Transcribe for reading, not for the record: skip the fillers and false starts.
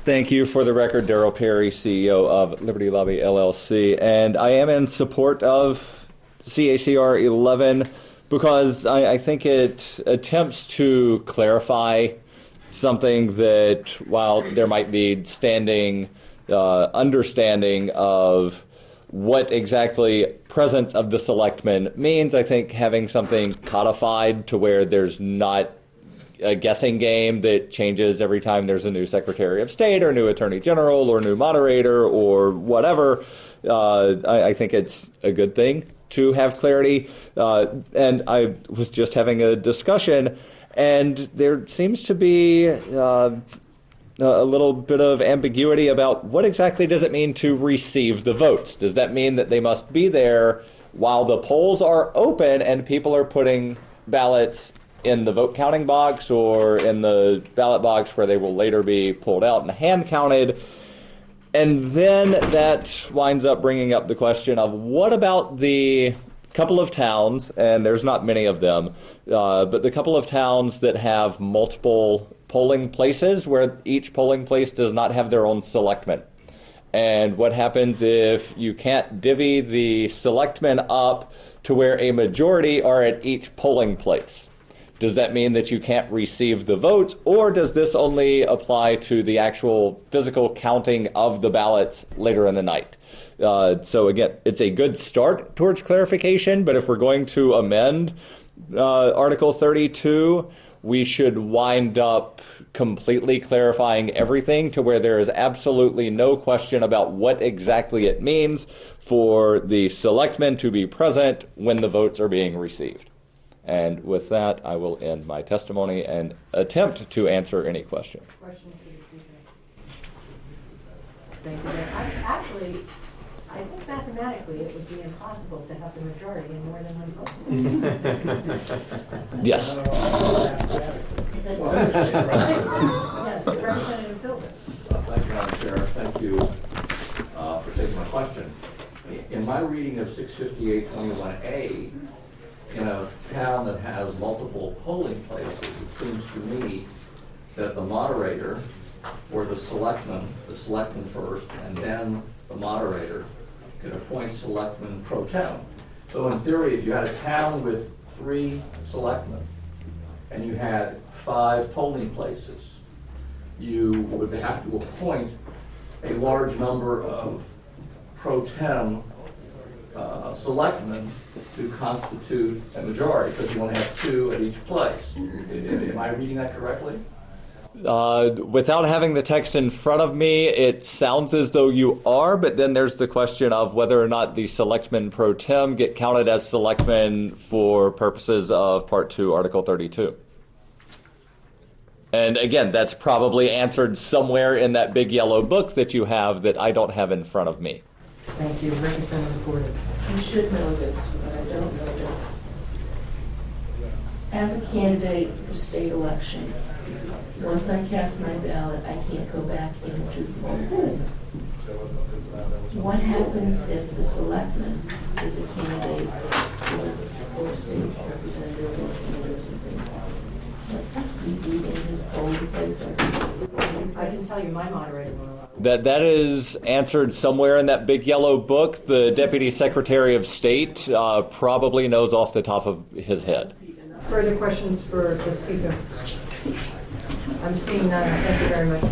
Thank you. For the record, Darryl Perry, CEO of Liberty Lobby LLC, and I am in support of CACR11 because I think it attempts to clarify something that, while there might be standing understanding of what exactly presence of the selectmen means, I think having something codified to where there's not a guessing game that changes every time there's a new Secretary of State or new Attorney General or new moderator or whatever, I think it's a good thing to have clarity. And I was just having a discussion, and there seems to be a little bit of ambiguity about what exactly does it mean to receive the votes. Does that mean that they must be there while the polls are open and people are putting ballots in the vote counting box or in the ballot box where they will later be pulled out and hand counted? And then that winds up bringing up the question of what about the couple of towns, and there's not many of them, but the couple of towns that have multiple polling places where each polling place does not have their own selectmen. And what happens if you can't divvy the selectmen up to where a majority are at each polling place? Does that mean that you can't receive the votes, or does this only apply to the actual physical counting of the ballots later in the night? So again, it's a good start towards clarification, but if we're going to amend Article 32, we should wind up completely clarifying everything to where there is absolutely no question about what exactly it means for the selectmen to be present when the votes are being received. And with that, I will end my testimony and attempt to answer any questions. Questions for the speaker? Thank you. Actually, I think mathematically it would be impossible to have the majority in more than one vote. Yes. Yes, Representative Silver. Thank you, Madam Chair. Thank you for taking my question. In my reading of 658.21a, in a town that has multiple polling places, it seems to me that the moderator, or the selectman first, and then the moderator, can appoint selectmen pro tem. So in theory, if you had a town with 3 selectmen and you had 5 polling places, you would have to appoint a large number of pro tem selectmen to constitute a majority, because you want to have 2 at each place. Am I reading that correctly? Without having the text in front of me, it sounds as though you are, but then there's the question of whether or not the selectmen pro tem get counted as selectmen for purposes of Part 2, Article 32. And again, that's probably answered somewhere in that big yellow book that you have that I don't have in front of me. Thank you. Representative Porter. You should know this, but I don't know this. As a candidate for state election, once I cast my ballot, I can't go back into the poll place. What happens if the selectman is a candidate for state representative or senator or something? He be in his polling place? I can tell you my moderator will allow. That is answered somewhere in that big yellow book. The Deputy Secretary of State probably knows off the top of his head. Further questions for the speaker? I'm seeing none. Thank you very much.